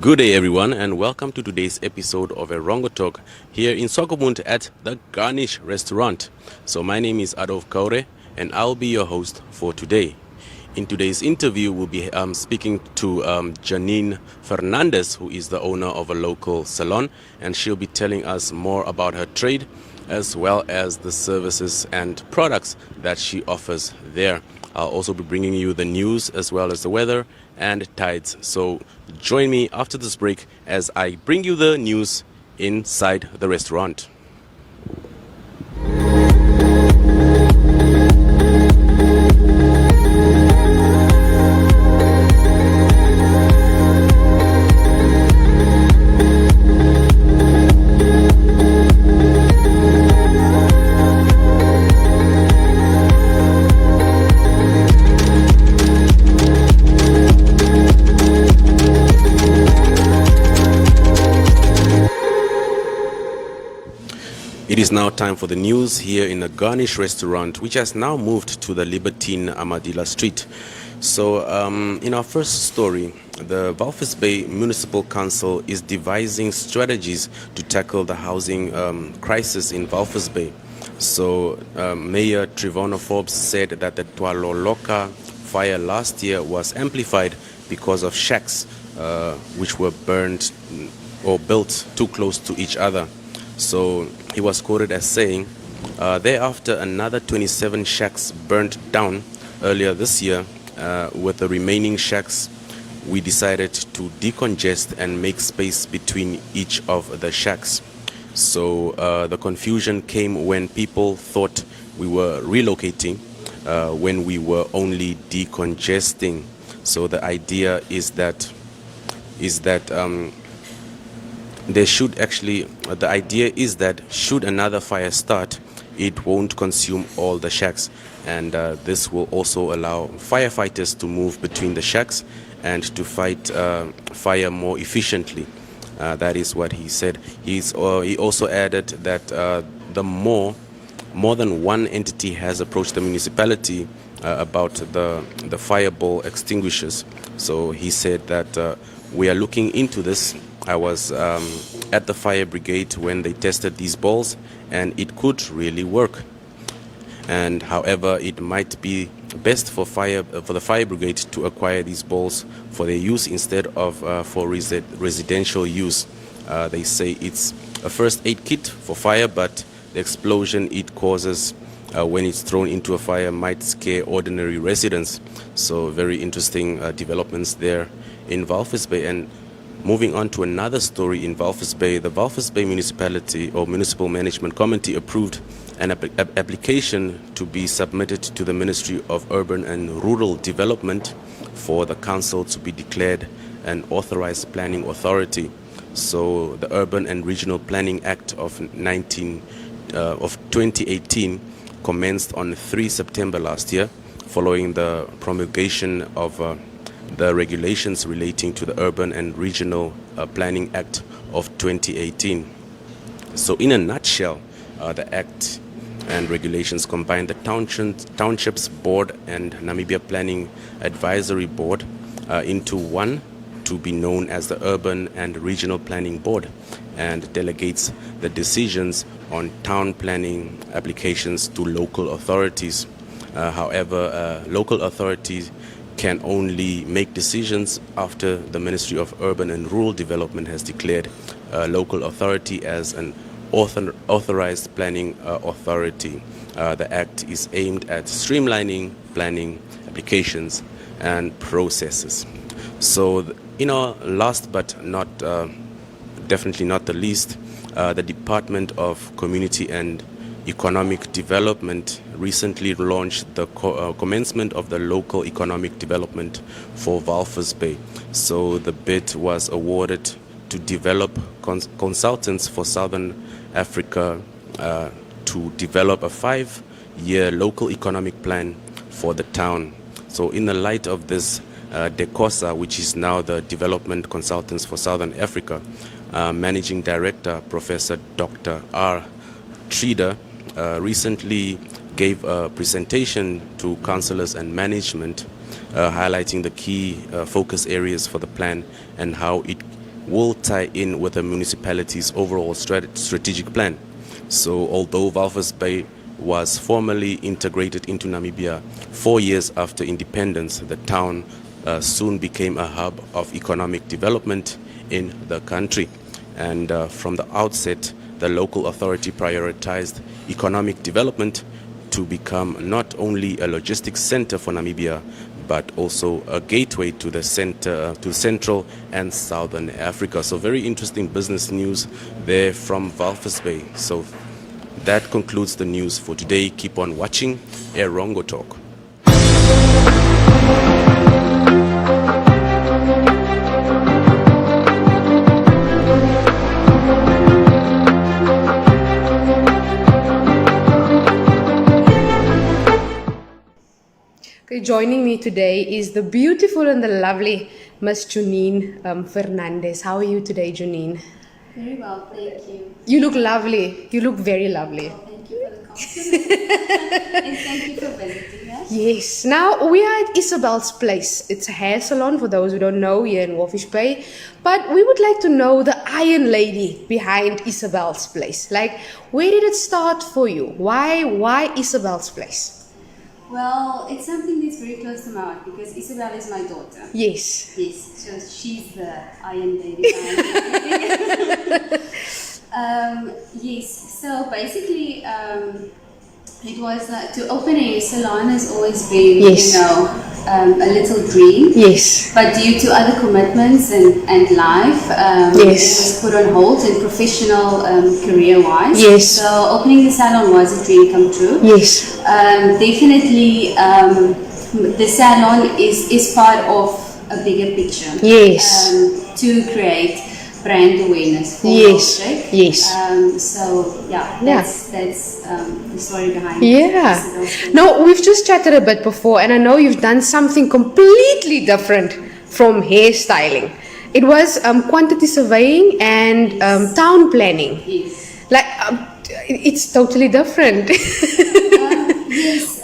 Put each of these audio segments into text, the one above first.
Good day everyone and welcome to today's episode of Erongo Talk here in Swakopmund at the Garnish restaurant. So my name is Adolf Kaure and I'll be your host for today. In today's interview we'll be speaking to Junine Fernandez, who is the owner of a local salon, and she'll be telling us more about her trade as well as the services and products that she offers there. I'll also be bringing you the news as well as the weather and tides. So join me after this break as I bring you the news inside the restaurant. It is now time for the news here in the Garnish restaurant, which has now moved to the Liberthina Amadhila Street. So in our first story, the Walvis Bay Municipal Council is devising strategies to tackle the housing crisis in Walvis Bay. So Mayor Trivona Forbes said that the Tualoloka fire last year was amplified because of shacks which were burned or built too close to each other. So he was quoted as saying, thereafter another 27 shacks burnt down earlier this year. With the remaining shacks, we decided to decongest and make space between each of the shacks. So the confusion came when people thought we were relocating when we were only decongesting. So the idea is that there should actually, the idea is that should another fire start, it won't consume all the shacks, and this will also allow firefighters to move between the shacks and to fight fire more efficiently. That is what he said. He also added that the more than one entity has approached the municipality about the fireball extinguishers. So he said that we are looking into this. I was at the fire brigade when they tested these balls, and it could really work. And however, it might be best for the fire brigade to acquire these balls for their use instead of for residential use. They say it's a first aid kit for fire, but the explosion it causes when it's thrown into a fire might scare ordinary residents. So very interesting developments there in Walvis Bay. And moving on to another story in Walvis Bay, the Walvis Bay Municipality or Municipal Management Committee approved an application to be submitted to the Ministry of Urban and Rural Development for the council to be declared an authorized planning authority. So the Urban and Regional Planning Act of 2018 commenced on 3 September last year, following the promulgation of the regulations relating to the Urban and Regional Planning Act of 2018. So in a nutshell, the Act and regulations combine the Townships Board and Namibia Planning Advisory Board into one to be known as the Urban and Regional Planning Board, and delegates the decisions on town planning applications to local authorities. However, local authorities can only make decisions after the Ministry of Urban and Rural Development has declared a local authority as an authorized planning authority. The Act is aimed at streamlining planning applications and processes. So, last but not definitely not the least, the Department of Community and Economic Development recently launched the commencement of the local economic development for Walvis Bay. So the bid was awarded to develop consultants for Southern Africa to develop a 5-year local economic plan for the town. So in the light of this, DECOSA, which is now the Development Consultants for Southern Africa, Managing Director Professor Dr. R. Trida recently gave a presentation to councillors and management highlighting the key focus areas for the plan and how it will tie in with the municipality's overall strategic plan. So although Walvis Bay was formally integrated into Namibia 4 years after independence, the town soon became a hub of economic development in the country. And from the outset, the local authority prioritized economic development to become not only a logistics center for Namibia, but also a gateway to the center, to Central and Southern Africa. So very interesting business news there from Walvis Bay. So that concludes the news for today. Keep on watching Erongo Talk. Okay, joining me today is the beautiful and the lovely Miss Junine Fernandez. How are you today, Junine? Very well, thank you. You look lovely. You look very lovely. Well, thank you for the compliment. And thank you for visiting us. Yes. Now, we are at Isabel's place. It's a hair salon, for those who don't know, here in Walvis Bay. But we would like to know the Iron Lady behind Isabel's place. Like, where did it start for you? Why Isabel's place? Well, it's something that's very close to my heart because Isabel is my daughter. Yes. Yes, so she's the Iron Lady. Yes, so basically it was to open a salon has always been, Yes. a little dream. Yes. But due to other commitments and life, Yes. it was put on hold in professional career-wise. Yes. So opening the salon was a dream come true. Yes. Definitely, the salon is part of a bigger picture. Yes. To create brand awareness for Yes. Walvis. Yes. So yeah, that's the story behind Yeah. it. No, we've just chatted a bit before, and I know you've done something completely different from hairstyling. It was quantity surveying and town planning. Yes. Like, it's totally different. Yes,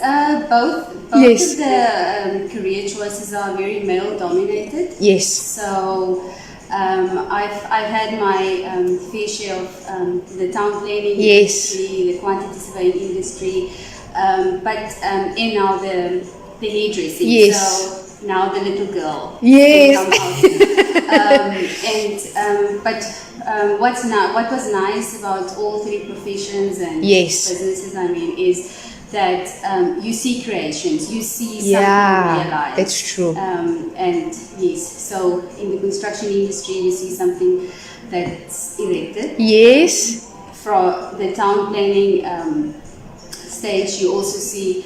both Yes. of the career choices are very male dominated. Yes. So I've had my fair share of the town planning Yes. industry, the quantity surveying industry, but and now the hairdressing. Yes. So now the little girl. Yes. Can come out. What was nice about all three professions and Yes. businesses, I mean, is that you see creations, you see something Yeah, realized. that's true. And yes, so in the construction industry, you see something that's erected. Yes. From the town planning stage, you also see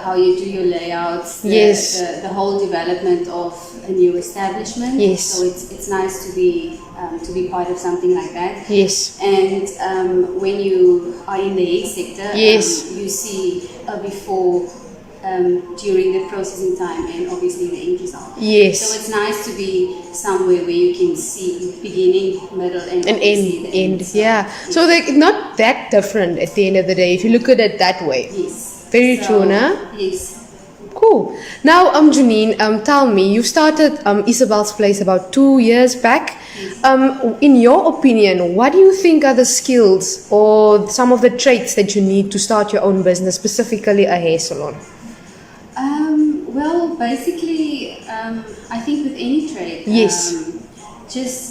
how you do your layouts, Yes. the whole development of a new establishment. Yes. So it's nice to be part of something like that. Yes. And when you are in the hair sector, Yes. you see a before, during the processing time, and obviously the end result. Yes. So it's nice to be somewhere where you can see beginning, middle, and An obviously the end. So, Yeah. So they're not that different at the end of the day if you look at it that way. Yes. Very true, nah? Yes. Cool. Now, Junine, tell me, you started Isabel's place about 2 years back. In your opinion, what do you think are the skills or some of the traits that you need to start your own business, specifically a hair salon? Well, basically, I think with any trade, Yes.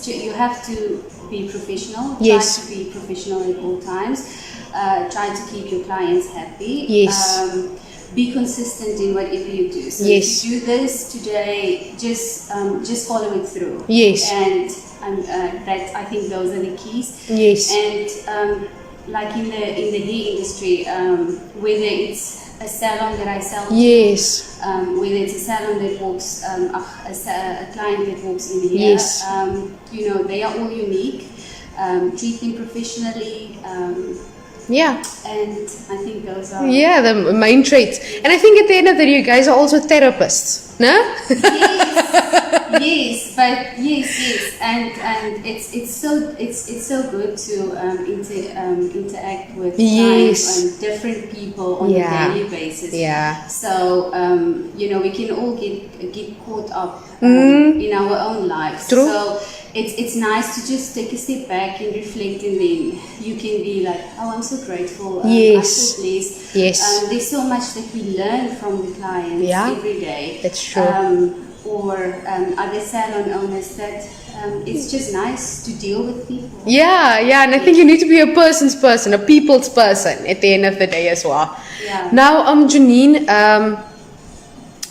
you have to be professional. Yes. Try to be professional at all times. Try to keep your clients happy. Yes. Be consistent in whatever you do. So Yes. if you do this today, just follow it through. Yes. And that, I think those are the keys. Yes. And like in the hair industry, whether it's a salon that I sell to, Yes. whether it's a salon that walks, a client that walks in here, Yes. they are all unique. Treat them professionally, Yeah. and I think those are Yeah, the main traits. And I think at the end of the day, you guys are also therapists, no? yes, and it's so good to interact with Yes. clients and different people on Yeah. a daily basis. Yeah. So we can all get caught up Mm. in our own lives. True. So it's nice to just take a step back and reflect, and then you can be like, oh, I'm so grateful. I'm so blessed. Yes. There's so much that we learn from the clients every day. That's true. Or other salon owners that it's just nice to deal with people. Yeah, and I think you need to be a person's person, a people's person at the end of the day as well. Yeah. Now, Junine,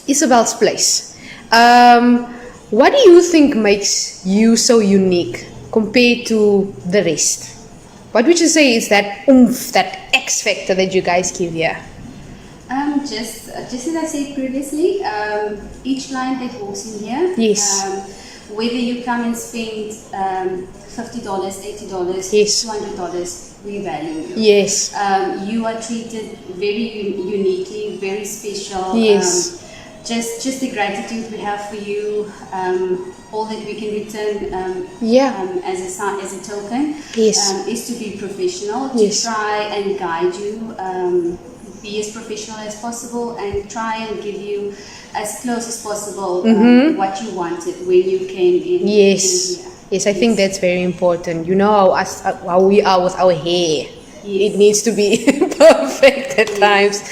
Isabel's place. What do you think makes you so unique compared to the rest? What would you say is that oomph, that X factor that you guys give here? Just as I said previously, each client that walks in here, whether you come and spend $50, $80, yes. $200, we value you. Yes. You are treated very uniquely, very special. Yes. Just the gratitude we have for you, all that we can return as a token, is to be professional, to try and guide you. Be as professional as possible and try and give you as close as possible what you wanted when you came in. Yes, I think that's very important. You know how we are with our hair. It needs to be perfect at times.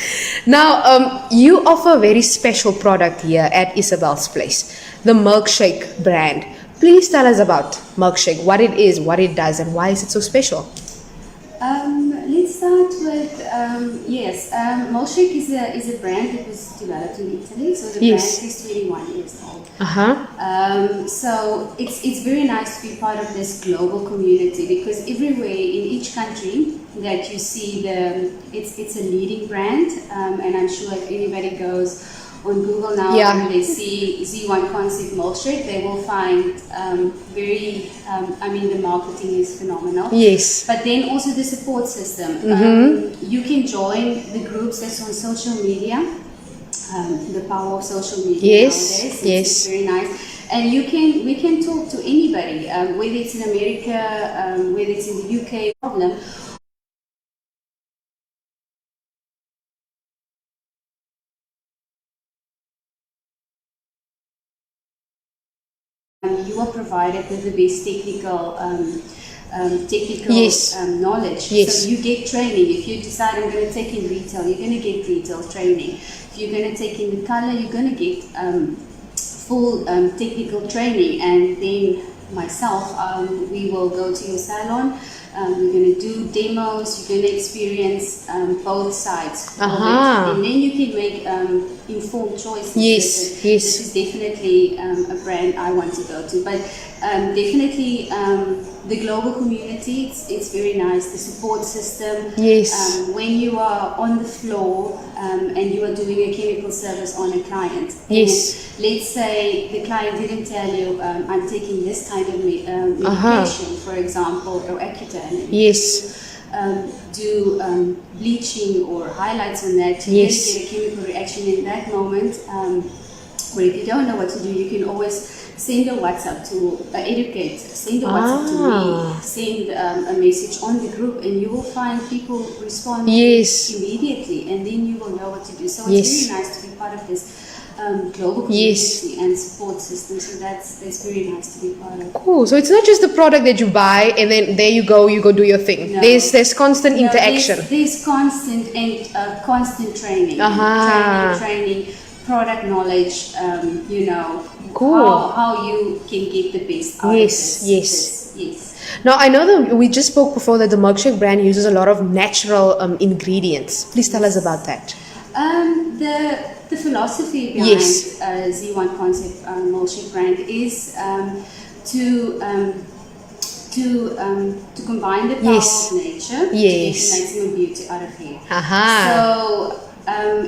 Now, you offer a very special product here at Isabel's Place, the Milkshake brand. Please tell us about Milkshake, what it is, what it does, and why is it so special? Let's start with Milkshake is a brand that was developed in Italy, so the brand is 21 years old. So it's very nice to be part of this global community, because everywhere in each country that you see it's a leading brand, and I'm sure if anybody goes on Google now and they see Z1 Concept Milkshake, they will find the marketing is phenomenal. Yes. But then also the support system. You can join the groups that's on social media, the power of social media nowadays. It's very nice. And we can talk to anybody, whether it's in America, whether it's in the UK, problem. You are provided with the best technical knowledge. Yes. So you get training. If you decide I'm going to take in retail, you're going to get retail training. If you're going to take in the color, you're going to get full technical training. And then myself, we will go to your salon. We're going to do demos. You're going to experience both sides of it, and then you can make informed choices. This is definitely a brand I want to go to, but definitely the global community. It's very nice. The support system. When you are on the floor and you are doing a chemical service on a client. Let's say the client didn't tell you, I'm taking this kind of medication, for example, or Accutane. Do bleaching or highlights on that. You get a chemical reaction in that moment. Or if you don't know what to do, you can always send a WhatsApp to educate. Send a WhatsApp to me. Send a message on the group, and you will find people respond immediately, and then you will know what to do. So it's very nice to be part of this global community and support system. So that's very nice to be part of. Cool. So it's not just the product that you buy and then there you go do your thing. No. There's constant interaction. There's constant and constant training. Training, product knowledge. How you can get the best out of this. Yes. Now, I know that we just spoke before that the Milkshake brand uses a lot of natural ingredients. Please tell us about that. The philosophy behind Z1 Concept Milkshake brand is to combine the power of nature to get maximum beauty out of hair. So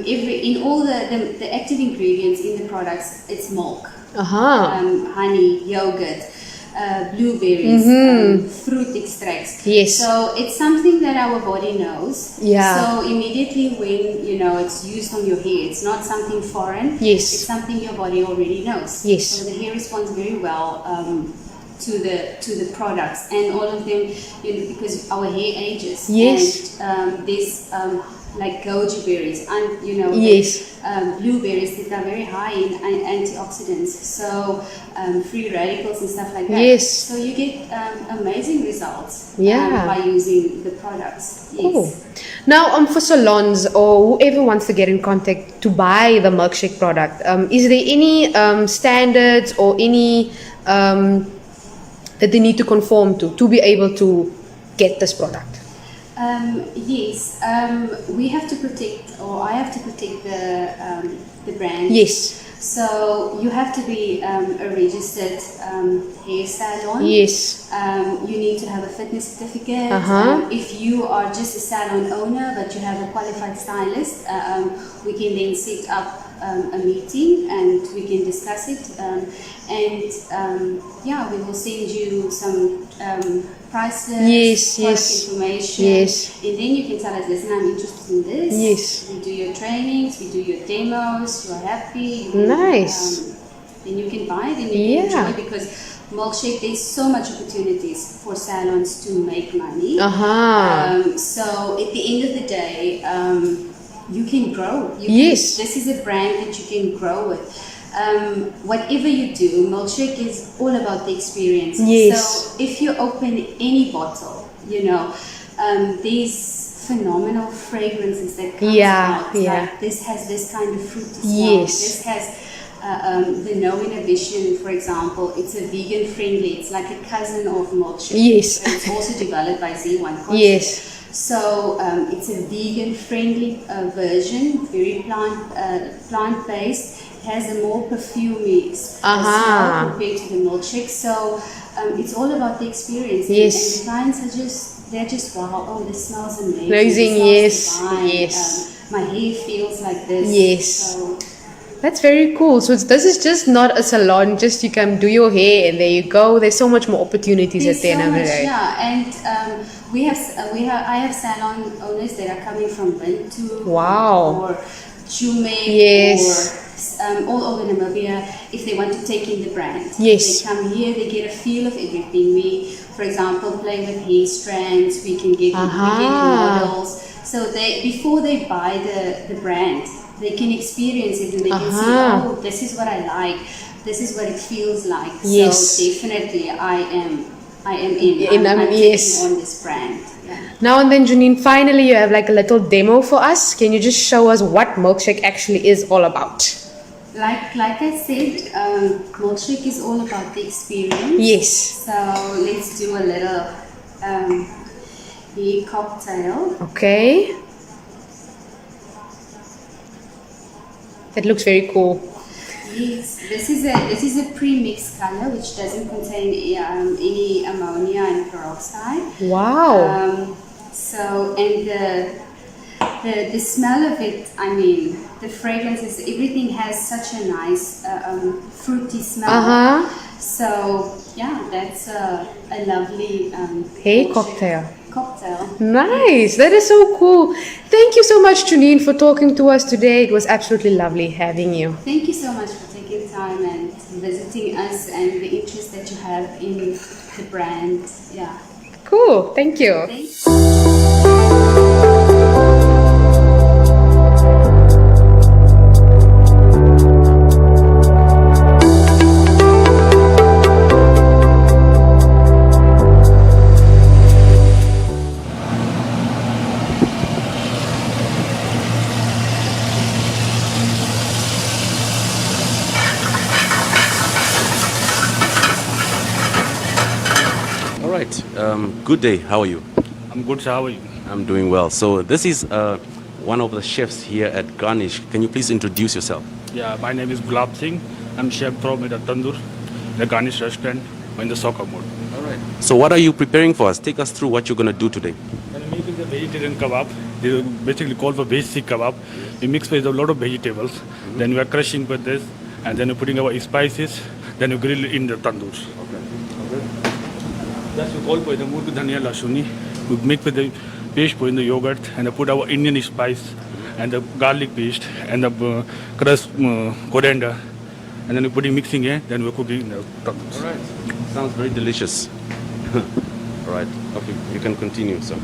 in all the active ingredients in the products, it's milk, honey, yogurt, blueberries, fruit extracts. So it's something that our body knows. So immediately when it's used on your hair, it's not something foreign. It's something your body already knows. So the hair responds very well to the products, and all of them, because our hair ages. And there's like goji berries, and Yes. blueberries that are very high in antioxidants, so free radicals and stuff like that. Yes. So you get amazing results Yeah. by using the products. Yes. Cool. Now, for salons or whoever wants to get in contact to buy the milkshake product, is there any standards or any that they need to conform to be able to get this product? Yes, we have to protect, or I have to protect the brand. Yes. So you have to be a registered hair salon. Yes. You need to have a fitness certificate. If you are just a salon owner but you have a qualified stylist, we can then set up a meeting and we can discuss it. We will send you some prices, product information, and then you can tell us, listen, I'm interested in this. Yes. We do your trainings, we do your demos, you are happy. Nice. Then you can buy it and you can enjoy, because milkshake, there's so much opportunities for salons to make money. So at the end of the day, you can grow. This is a brand that you can grow with. Whatever you do, milkshake is all about the experience. Yes. So if you open any bottle, these phenomenal fragrances that come out. Like this has this kind of fruity smell. This has the no inhibition, for example. It's a vegan friendly. It's like a cousin of milkshake. Yes. And it's also developed by Z1 Concept. Yes. So it's a vegan friendly version, very plant based. Has a more perfumey smell compared to the milkshake. So it's all about the experience. Yes. And the clients they're just wow, oh, this smells amazing. Yes. My hair feels like this. Yes. So that's very cool. So this is just not a salon, just you can do your hair and there you go. There's so much more opportunities at the end of the day. Yeah, and I have salon owners that are coming from Bintu or Jume or all over Namibia, if they want to take in the brand. They come here, they get a feel of everything. We, for example, play with hair strands, we can get models. So before they buy the brand, they can experience it and they can see, oh, this is what I like, this is what it feels like. So definitely I am in. I'm taking on this brand. Yeah. Now and then, Junine, finally you have like a little demo for us. Can you just show us what milkshake actually is all about? Like I said, milkshake is all about the experience. Yes. So let's do a little hair cocktail. Okay. That looks very cool. Yes, this is a pre-mixed color which doesn't contain any ammonia and peroxide. Wow. So the smell of it, I mean, the fragrances, everything has such a nice fruity smell. So yeah, that's a lovely hair cocktail. Nice. That is so cool. Thank you so much, Junine, for talking to us today. It was absolutely lovely having you. Thank you so much for taking time and visiting us and the interest that you have in the brand. Yeah. Cool. Thank you. Thanks. Good day. How are you? I'm good. How are you? I'm doing well. So this is one of the chefs here at Garnish. Can you please introduce yourself? Yeah, my name is Gulab Singh. I'm chef from the Tandoor, the Garnish restaurant in the Swakopmund. All right. So what are you preparing for us? Take us through what you're going to do today. I'm making the vegetarian kebab. They basically called for basic kebab. We mix with a lot of vegetables. Then we are crushing with this, and then we're putting our spices. Then we grill it in the tandoor. Okay. That's we call for the murg dhania lasuni. We mix with the paste in the yogurt, and I put our Indian spice and the garlic paste and the crushed coriander, and then we put it mixing here. Then we're cooking in the tandoor. All right. Sounds very delicious. All right. Okay, you can continue, sir.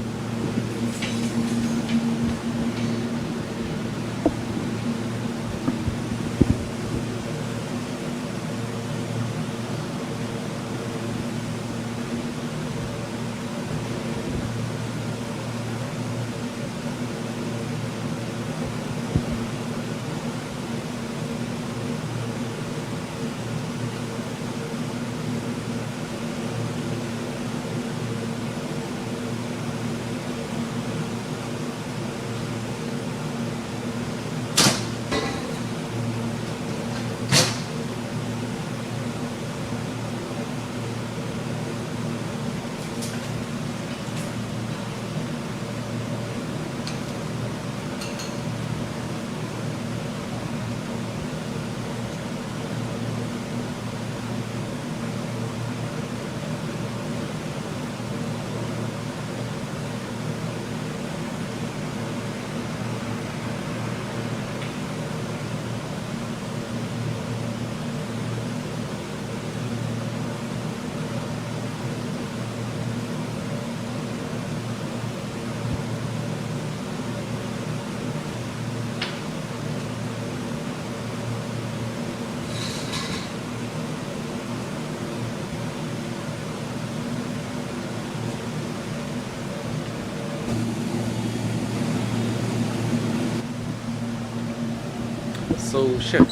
So, chef,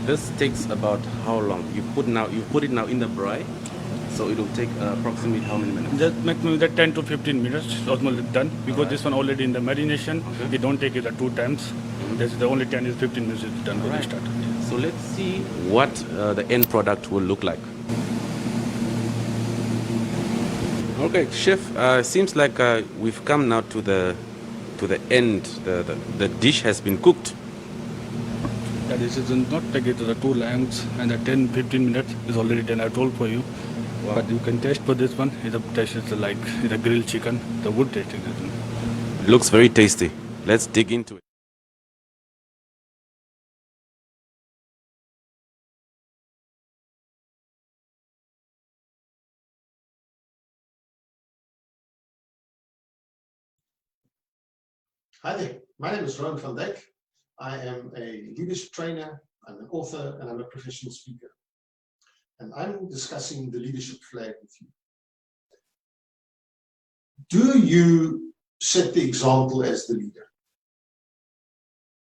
this takes about how long? You put it now in the brine, so it will take approximately how many minutes? Just maximum that 10 to 15 minutes is almost done because this one already in the marination. We don't take it 2 times. That's the only 10 is 15 minutes is done when we start. So let's see what the end product will look like. Okay, chef. Seems like we've come now to the end. The dish has been cooked. Yeah, this is not take it to the 2 lambs and the 10-15 minutes is already done. I told for you. Wow. But you can taste for this one. The taste is like the grilled chicken. The good tasting. Looks very tasty. Let's dig into it. Hi there, my name is Ron van Dijk. I am a leadership trainer, I'm an author, and I'm a professional speaker. And I'm discussing the leadership flag with you. Do you set the example as the leader?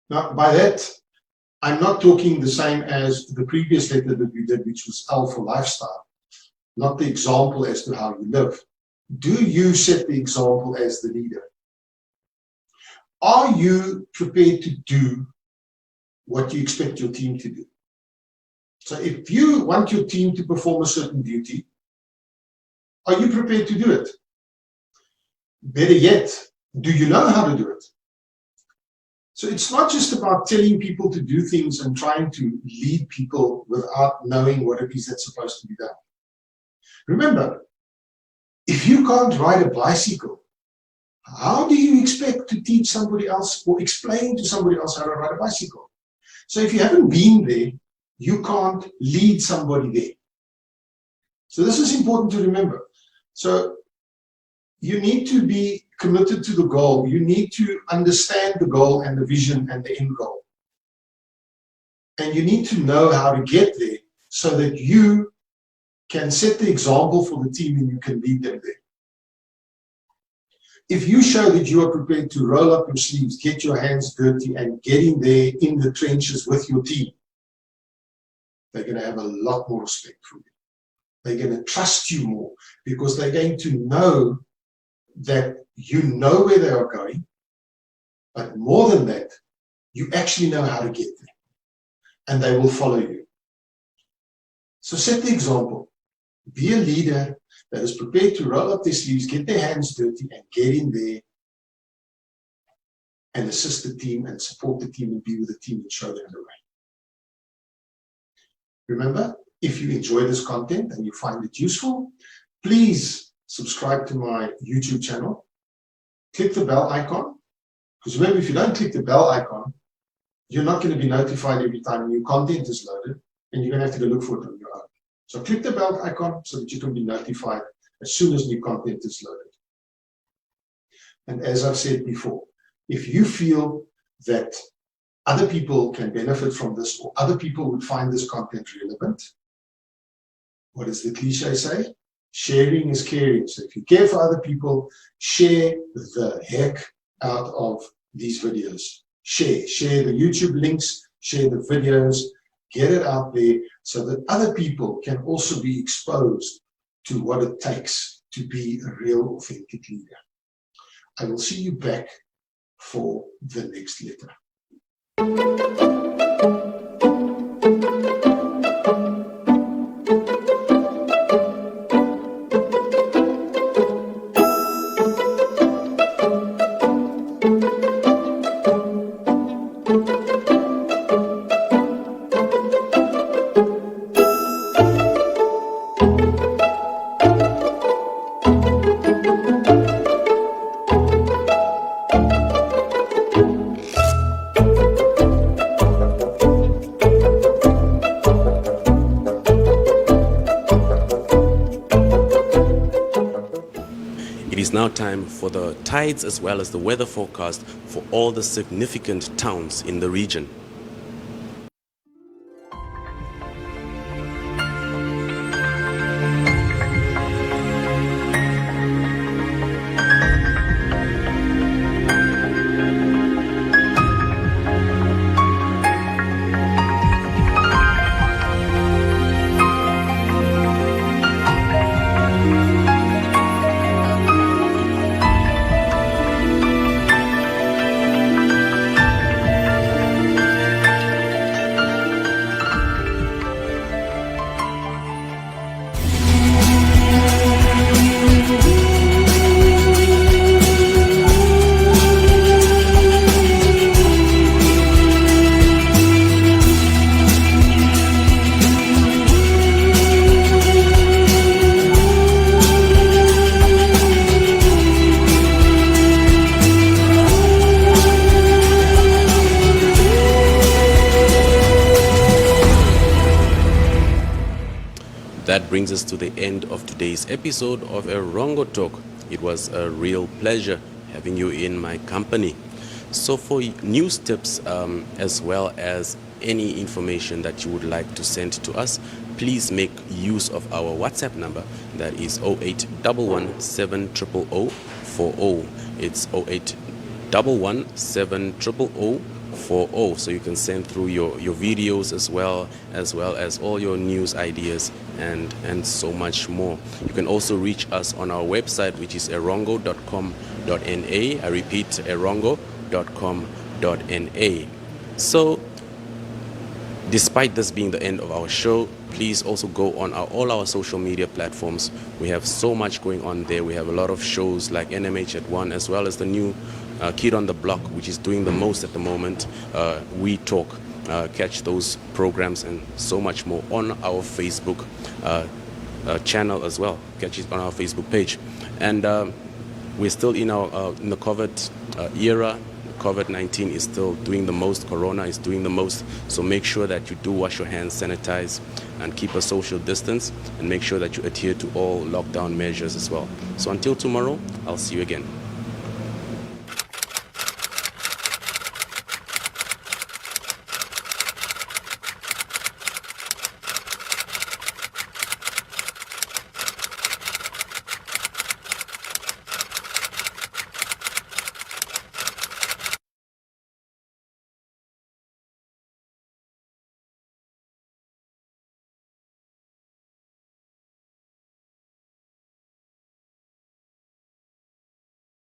Now, by that, I'm not talking the same as the previous letter that we did, which was L for lifestyle, not the example as to how you live. Do you set the example as the leader? Are you prepared to do what you expect your team to do? So if you want your team to perform a certain duty, are you prepared to do it? Better yet, do you know how to do it? So it's not just about telling people to do things and trying to lead people without knowing what it is that's supposed to be done. Remember, if you can't ride a bicycle, how do you expect to teach somebody else or explain to somebody else how to ride a bicycle? So if you haven't been there, you can't lead somebody there. So this is important to remember. So you need to be committed to the goal. You need to understand the goal and the vision and the end goal. And you need to know how to get there so that you can set the example for the team and you can lead them there. If you show that you are prepared to roll up your sleeves, get your hands dirty, and get in there in the trenches with your team, they're going to have a lot more respect for you. They're going to trust you more because they're going to know that you know where they are going, but more than that, you actually know how to get there, and they will follow you. So set the example. Be a leader that is prepared to roll up their sleeves, get their hands dirty, and get in there and assist the team and support the team and be with the team and show them the way. Remember, if you enjoy this content and you find it useful, please subscribe to my YouTube channel. Click the bell icon, because remember, if you don't click the bell icon, you're not going to be notified every time new content is loaded, and you're going to have to go look for it on your own. So click the bell icon so that you can be notified as soon as new content is loaded. And as I've said before, if you feel that other people can benefit from this or other people would find this content relevant, what does the cliche say? Sharing is caring. So if you care for other people, share the heck out of these videos. Share the YouTube links, share the videos, get it out there so that other people can also be exposed to what it takes to be a real, authentic leader. I will see you back for the next letter. It is now time for the tides as well as the weather forecast for all the significant towns in the region. brings us to the end of today's episode of Erongo Talk. It was a real pleasure having you in my company. So for news tips as well as any information that you would like to send to us, please make use of our WhatsApp number. That is 0811 700 40. It's 0811 700 40. So you can send through your videos as well as all your news ideas and so much more. You can also reach us on our website, which is erongo.com.na. I repeat, erongo.com.na. So despite this being the end of our show, please also go on all our social media platforms. We have so much going on there. We have a lot of shows like NMH at 1, as well as the new Kid on the Block, which is doing the most at the moment. We Talk. Catch those programs and so much more on our Facebook channel as well. Catch it on our Facebook page. And we're still in the COVID era. COVID-19 is still doing the most. Corona is doing the most. So make sure that you do wash your hands, sanitize, and keep a social distance, and make sure that you adhere to all lockdown measures as well. So until tomorrow, I'll see you again.